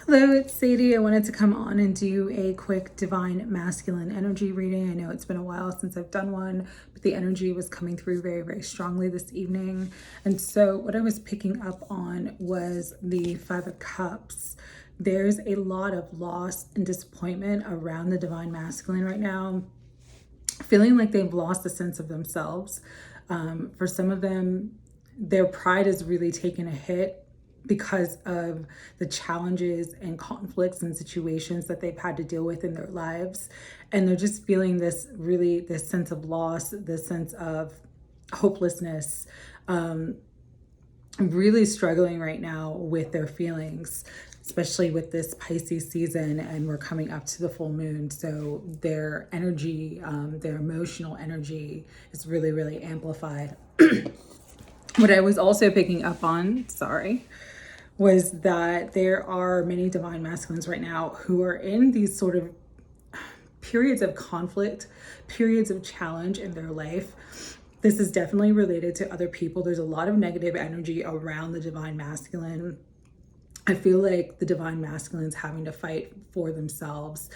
Hello, it's Sadie. I wanted to come on and do a quick divine masculine energy reading. I know it's been a while since I've done one, but the energy was coming through very, very strongly this evening. And so what I was picking up on was the Five of Cups. There's a lot of loss and disappointment around the divine masculine right now, feeling like they've lost a sense of themselves. For some of them, their pride has really taken a hit because of the challenges and conflicts and situations that they've had to deal with in their lives. And they're just feeling this sense of loss, this sense of hopelessness, really struggling right now with their feelings, especially with this Pisces season, and we're coming up to the full moon. So their energy, their emotional energy is really, really amplified. What I was also picking up on, was that there are many divine masculines right now who are in these sort of periods of conflict, periods of challenge in their life. This is definitely related to other people. There's a lot of negative energy around the divine masculine. I feel like the divine masculine's having to fight for themselves,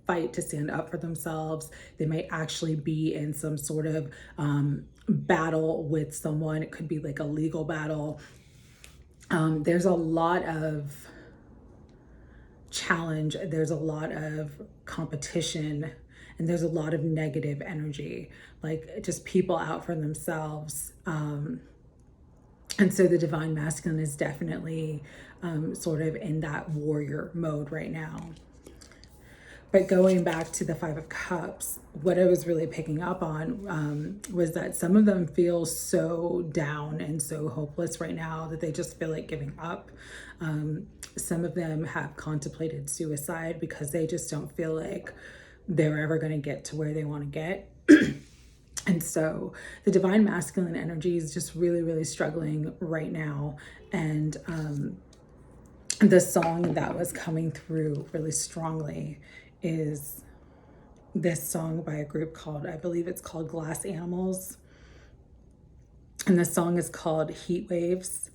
fight to stand up for themselves. They might actually be in some sort of battle with someone. It could be like a legal battle. There's a lot of challenge, there's a lot of competition, and there's a lot of negative energy, like just people out for themselves. And so the divine masculine is definitely sort of in that warrior mode right now. But going back to the Five of Cups, what I was really picking up on was that some of them feel so down and so hopeless right now that they just feel like giving up. Some of them have contemplated suicide because they just don't feel like they're ever going to get to where they want to get. And so the divine masculine energy is just really, really struggling right now. And the song that was coming through really strongly is this song by a group called, I believe it's called Glass Animals. And the song is called Heatwaves.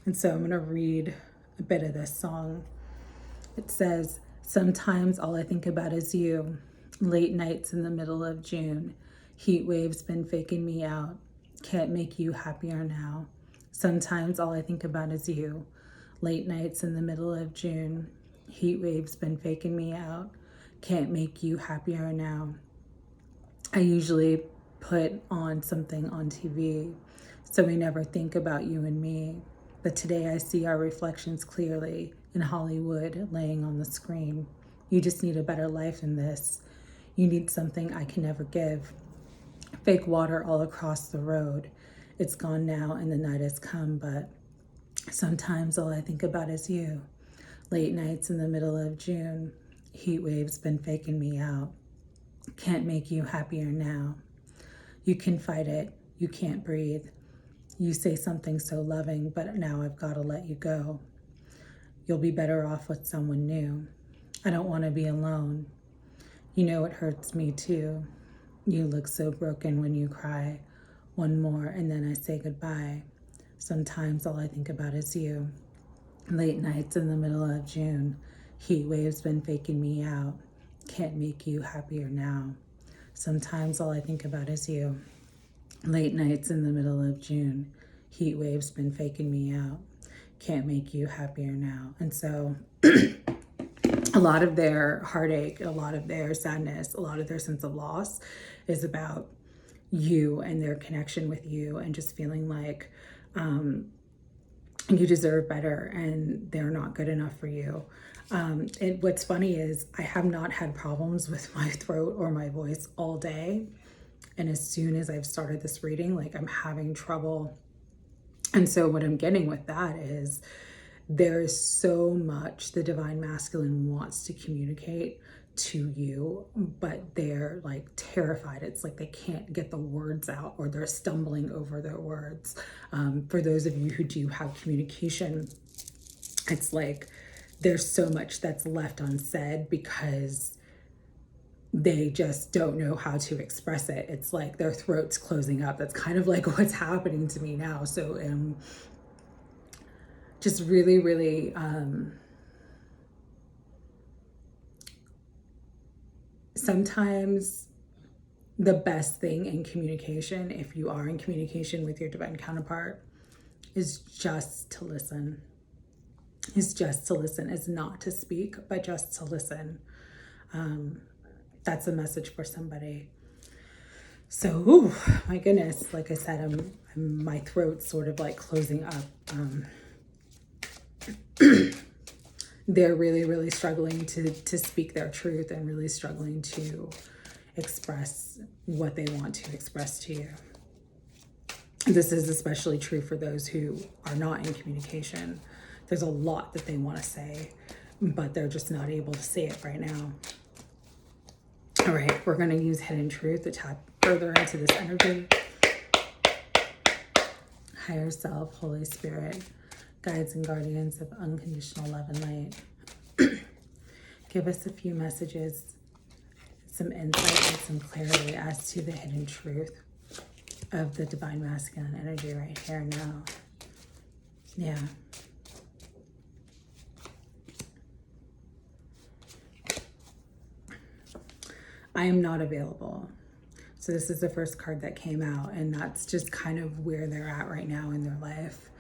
And so I'm going to read a bit of this song. It says, "Sometimes all I think about is you. Late nights in the middle of June. Heat waves been faking me out. Can't make you happier now. Sometimes all I think about is you. Late nights in the middle of June. Heat waves been faking me out. Can't make you happier now." I usually put on something on TV, so we never think about you and me. But today I see our reflections clearly in Hollywood laying on the screen. You just need a better life than this. You need something I can never give. Fake water all across the road. It's gone now and the night has come, but sometimes all I think about is you. Late nights in the middle of June. Heat waves been faking me out. Can't make you happier now. You can fight it. You can't breathe. You say something so loving, but now I've got to let you go. You'll be better off with someone new. I don't want to be alone. You know it hurts me too. You look so broken when you cry. One more and then I say goodbye. Sometimes all I think about is you. Late nights in the middle of June. Heat waves been faking me out. Can't make you happier now. Sometimes all I think about is you. Late nights in the middle of June. Heat waves been faking me out. Can't make you happier now. And so a lot of their heartache, a lot of their sadness, a lot of their sense of loss is about you and their connection with you, and just feeling like you deserve better and they're not good enough for you. And what's funny is I have not had problems with my throat or my voice all day. And as soon as I've started this reading, like I'm having trouble. And so what I'm getting with that is there is so much the divine masculine wants to communicate to you, but they're like terrified. It's like they can't get the words out, or they're stumbling over their words. For those of you who do have communication, it's like there's so much that's left unsaid because they just don't know how to express it. It's like their throat's closing up. That's kind of like what's happening to me now. So just really, really sometimes the best thing in communication, if you are in communication with your divine counterpart, is just to listen. Is just to listen. Is not to speak, but just to listen. That's a message for somebody. So, ooh, my goodness, like I said, my throat's sort of like closing up. They're really, really struggling to speak their truth and really struggling to express what they want to express to you. This is especially true for those who are not in communication. There's a lot that they want to say, but they're just not able to say it right now. All right, we're going to use Hidden Truth to tap further into this energy. Higher Self, Holy Spirit, guides and guardians of unconditional love and light. Give us a few messages, some insight and some clarity as to the hidden truth of the divine masculine energy right here and now. Yeah. I am not available. So this is the first card that came out, and that's just kind of where they're at right now in their life.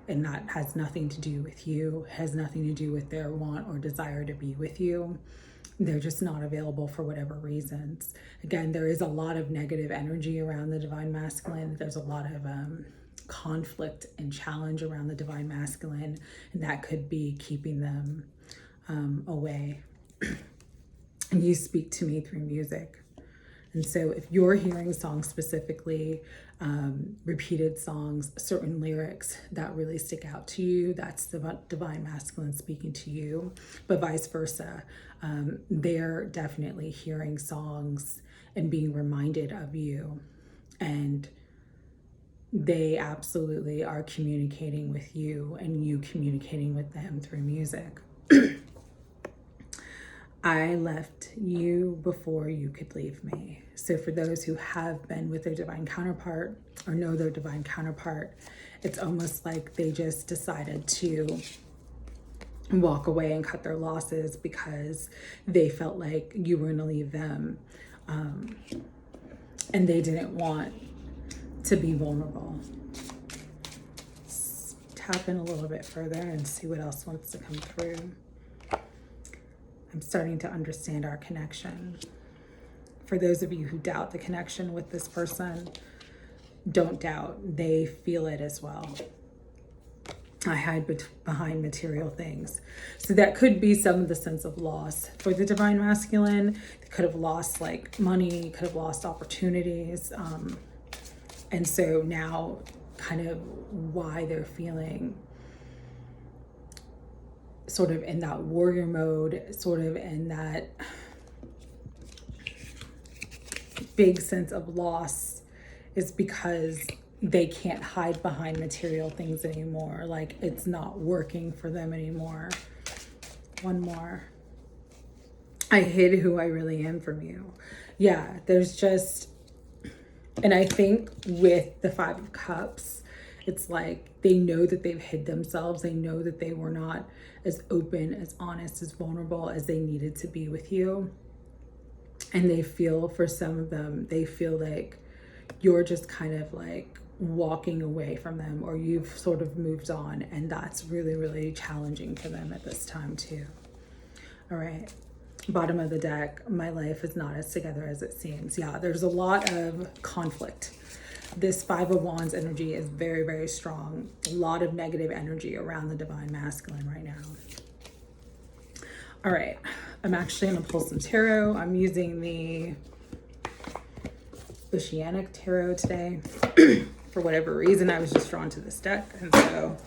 And that has nothing to do with you, has nothing to do with their want or desire to be with you. They're just not available for whatever reasons. Again, there is a lot of negative energy around the divine masculine. There's a lot of conflict and challenge around the divine masculine, and that could be keeping them away. And you speak to me through music. And so if you're hearing songs specifically, repeated songs, certain lyrics that really stick out to you, that's the divine masculine speaking to you. But vice versa, they're definitely hearing songs and being reminded of you. And they absolutely are communicating with you and you communicating with them through music. I left you before you could leave me. So for those who have been with their divine counterpart or know their divine counterpart, it's almost like they just decided to walk away and cut their losses because they felt like you were going to leave them. And they didn't want to be vulnerable. Let's tap in a little bit further and see what else wants to come through. I'm starting to understand our connection. For those of you who doubt the connection with this person, don't doubt. They feel it as well. I hide behind material things. So that could be some of the sense of loss. For the divine masculine, they could have lost like money, could have lost opportunities. And so now kind of why they're feeling sort of in that warrior mode, sort of in that big sense of loss, is because they can't hide behind material things anymore. Like it's not working for them anymore. One more. I hid who I really am from you. Yeah, there's just, and I think with the Five of Cups, it's like they know that they've hid themselves. They know that they were not as open, as honest, as vulnerable as they needed to be with you. And they feel, for some of them, they feel like you're just kind of like walking away from them, or you've sort of moved on. And that's really, really challenging for them at this time too. All right. Bottom of the deck, my life is not as together as it seems. Yeah, there's a lot of conflict. This Five of Wands energy is very, very strong. A lot of negative energy around the divine masculine right now. All right, I'm actually going to pull some tarot. I'm using the Oceanic Tarot today. For whatever reason, I was just drawn to this deck. And so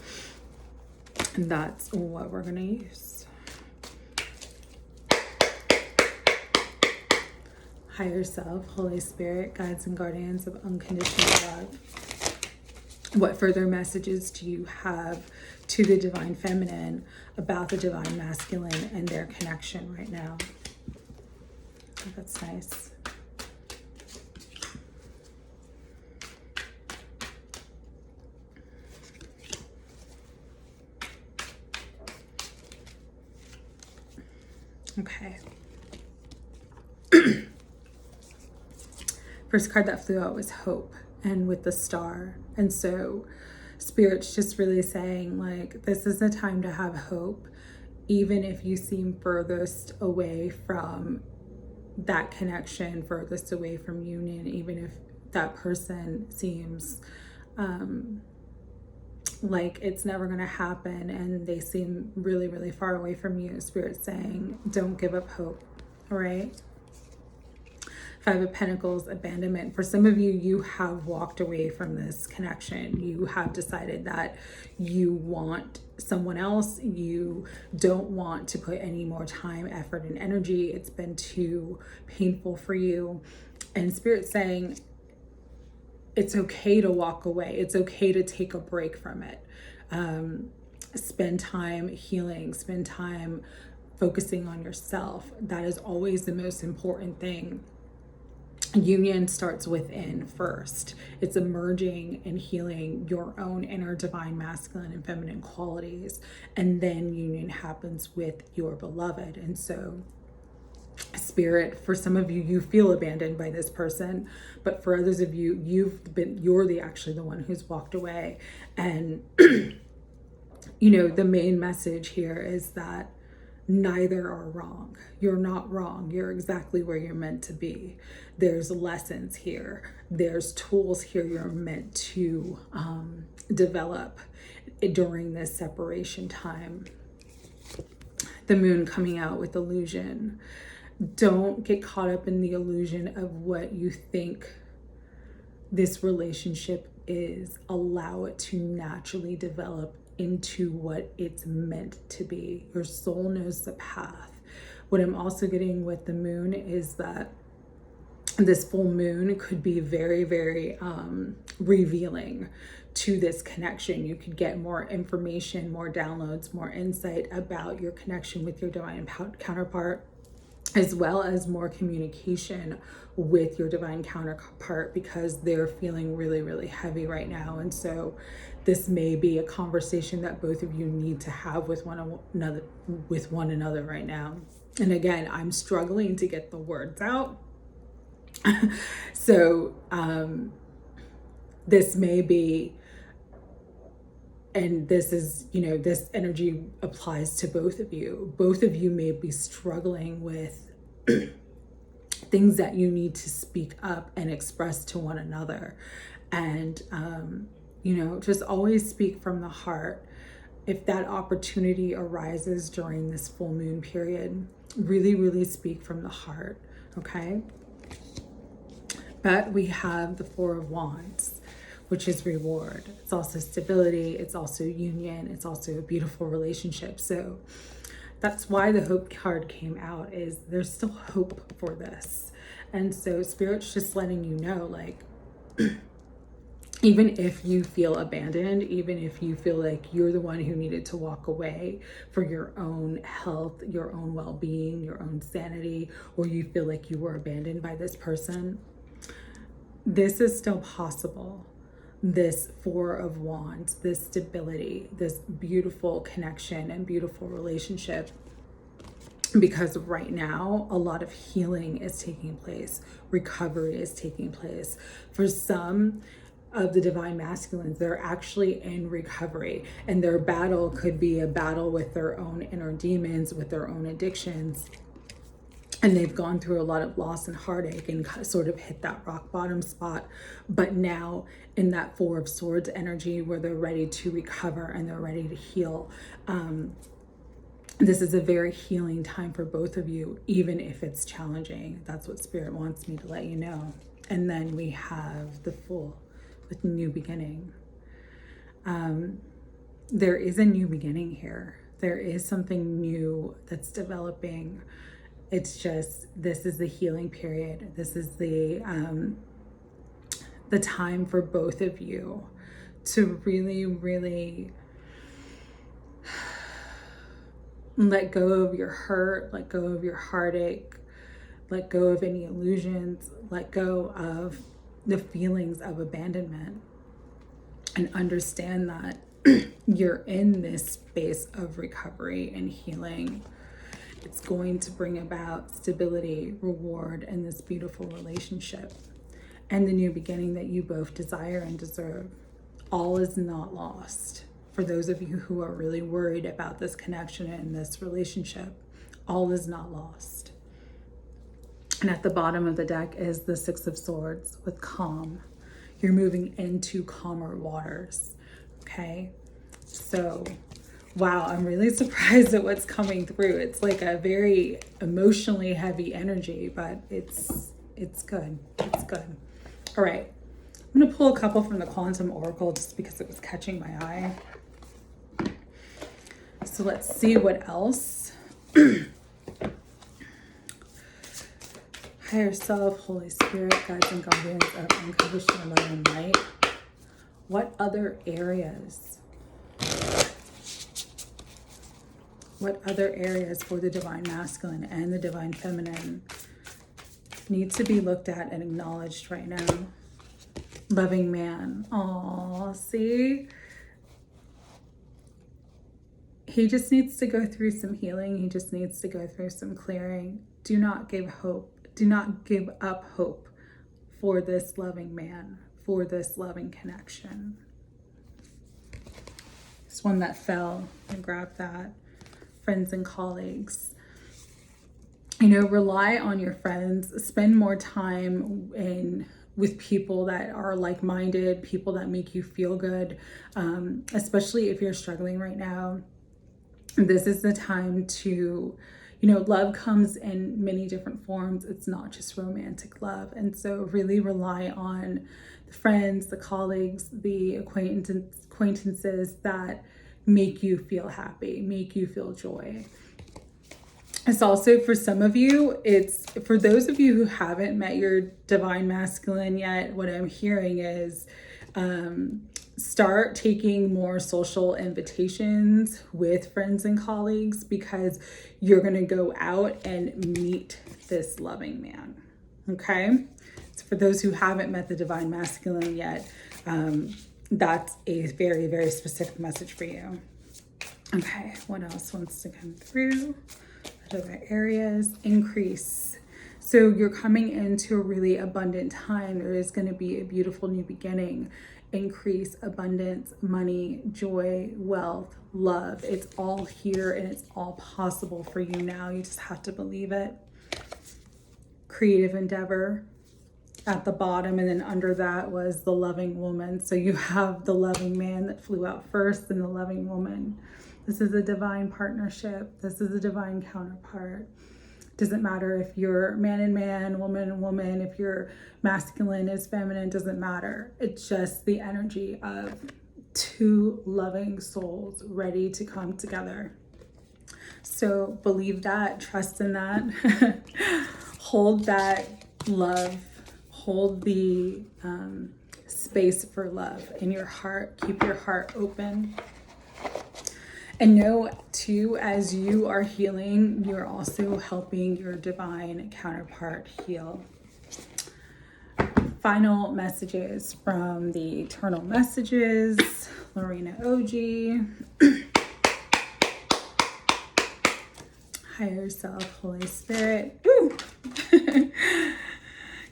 that's what we're going to use. Higher Self, Holy Spirit, guides and guardians of unconditional love. What further messages do you have to the divine feminine about the divine masculine and their connection right now? Oh, that's nice. Okay. first card that flew out was hope, and with the star. And so Spirit's just really saying, like, this is a time to have hope, even if you seem furthest away from that connection, furthest away from union, even if that person seems like it's never going to happen and they seem really, really far away from you. Spirit's saying, don't give up hope. All right. Five of Pentacles, abandonment. For some of you, you have walked away from this connection. You have decided that you want someone else. You don't want to put any more time, effort, and energy. It's been too painful for you. And Spirit's saying, it's okay to walk away. It's okay to take a break from it. Spend time healing, spend time focusing on yourself. That is always the most important thing. Union starts within first. It's emerging and healing your own inner divine masculine and feminine qualities. And then union happens with your beloved. And so Spirit, for some of you, you feel abandoned by this person, but for others of you, you're actually the one who's walked away. And you know, the main message here is that neither are wrong. You're not wrong. You're exactly where you're meant to be. There's lessons here. There's tools here you're meant to develop during this separation time. The moon coming out with illusion. Don't get caught up in the illusion of what you think this relationship is. Allow it to naturally develop into what it's meant to be. Your soul knows the path. What I'm also getting with the moon is that this full moon could be very, very revealing to this connection. You could get more information, more downloads, more insight about your connection with your divine counterpart, as well as more communication with your divine counterpart, because they're feeling really, really heavy right now. And so this may be a conversation that both of you need to have with one another right now. And again, I'm struggling to get the words out. So this may be, and this is, you know, this energy applies to both of you. Both of you may be struggling with things that you need to speak up and express to one another. And, you know, just always speak from the heart. If that opportunity arises during this full moon period, really, really speak from the heart, okay? But we have the Four of Wands, which is reward. It's also stability. It's also union. It's also a beautiful relationship. So that's why the hope card came out, is there's still hope for this. And so Spirit's just letting you know, like, even if you feel abandoned, even if you feel like you're the one who needed to walk away for your own health, your own well-being, your own sanity, or you feel like you were abandoned by this person, this is still possible. This Four of Wands, this stability, this beautiful connection and beautiful relationship. Because right now, a lot of healing is taking place. Recovery is taking place. For some of the divine masculines, they're actually in recovery, and their battle could be a battle with their own inner demons, with their own addictions. And they've gone through a lot of loss and heartache and sort of hit that rock bottom spot. But now in that Four of Swords energy, where they're ready to recover and they're ready to heal, this is a very healing time for both of you, even if it's challenging. That's what Spirit wants me to let you know. And then we have the Fool with new beginning. There is a new beginning here. There is something new that's developing. It's just, this is the healing period. This is the time for both of you to really, really let go of your hurt, let go of your heartache, let go of any illusions, let go of the feelings of abandonment, and understand that you're in this space of recovery and healing. It's going to bring about stability, reward, and this beautiful relationship. and the new beginning that you both desire and deserve. All is not lost. For those of you who are really worried about this connection and this relationship, all is not lost. And at the bottom of the deck is the Six of Swords with calm. You're moving into calmer waters, okay? So, wow, I'm really surprised at what's coming through. It's like a very emotionally heavy energy, but it's good. It's good. All right, I'm gonna pull a couple from the Quantum Oracle just because it was catching my eye. So let's see what else. Higher self, Holy Spirit, guides and guardians of unconditional love and light. What other areas? What other areas for the divine masculine and the divine feminine need to be looked at and acknowledged right now? Loving man. Oh, see? He just needs to go through some healing. He just needs to go through some clearing. Do not give hope. Do not give up hope for this loving man, for this loving connection. This one that fell, and grab that. Friends and colleagues. You know, rely on your friends. Spend more time with people that are like-minded, people that make you feel good, especially if you're struggling right now. This is the time to, you know, love comes in many different forms. It's not just romantic love. And so really rely on the friends, the colleagues, the acquaintances that make you feel happy, make you feel joy. It's also for some of you, it's for those of you who haven't met your divine masculine yet, what I'm hearing is start taking more social invitations with friends and colleagues, because you're going to go out and meet this loving man. Okay. So for those who haven't met the divine masculine yet, that's a very, very specific message for you. Okay. What else wants to come through? Other areas, increase. So you're coming into a really abundant time. There is going to be a beautiful new beginning. Increase, abundance, money, joy, wealth, love. It's all here and it's all possible for you now. You just have to believe it. Creative endeavor at the bottom, and then under that was the loving woman. So you have the loving man that flew out first and the loving woman. This is a divine partnership. This is a divine counterpart. Doesn't matter if you're man and man, woman and woman, if you're masculine is feminine, doesn't matter. It's just the energy of two loving souls ready to come together. So believe that, trust in that, hold that love, hold the space for love in your heart. Keep your heart open. And know, too, as you are healing, you're also helping your divine counterpart heal. Final messages from the Eternal Messages, Lorena OG. Higher Self, Holy Spirit. Woo!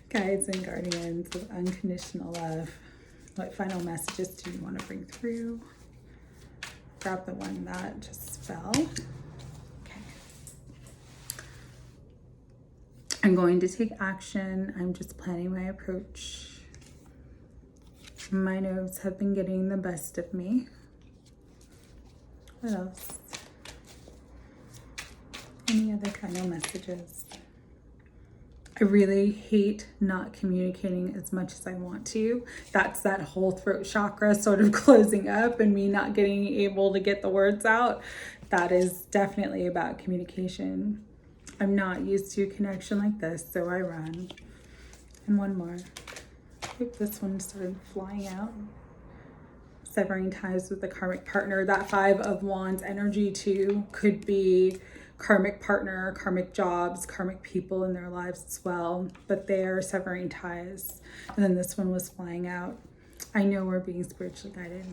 Guides and guardians of unconditional love. What final messages do you want to bring through? Grab the one that just fell. Okay. I'm going to take action. I'm just planning my approach. My nerves have been getting the best of me. What else? Any other final messages? I really hate not communicating as much as I want to. That's that whole throat chakra sort of closing up and me not getting able to get the words out. That is definitely about communication. I'm not used to a connection like this, so I run. And one more. Oop, this one started flying out. Severing ties with the karmic partner. That 5 of Wands energy too could be karmic partner, karmic jobs, karmic people in their lives as well, but they're severing ties. And then this one was flying out. I know we're being spiritually guided.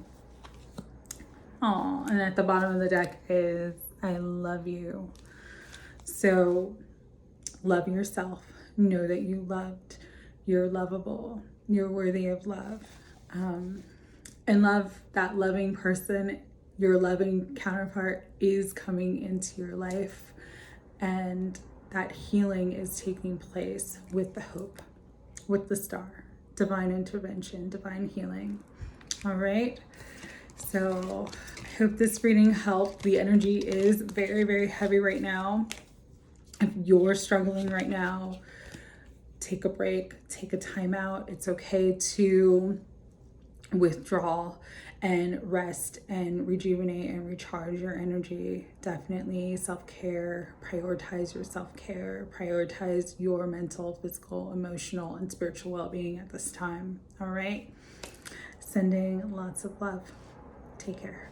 Oh, and at the bottom of the deck is I love you. So love yourself. Know that you're lovable. You're worthy of love. And love, that loving person, your loving counterpart is coming into your life. And that healing is taking place with the hope, with the star, divine intervention, divine healing. All right. So I hope this reading helped. The energy is very, very heavy right now. If you're struggling right now, take a break, take a time out. It's okay to withdraw and rest and rejuvenate and recharge your energy. Definitely self-care, prioritize your self-care, prioritize your mental, physical, emotional, and spiritual well-being at this time. All right. Sending lots of love. Take care.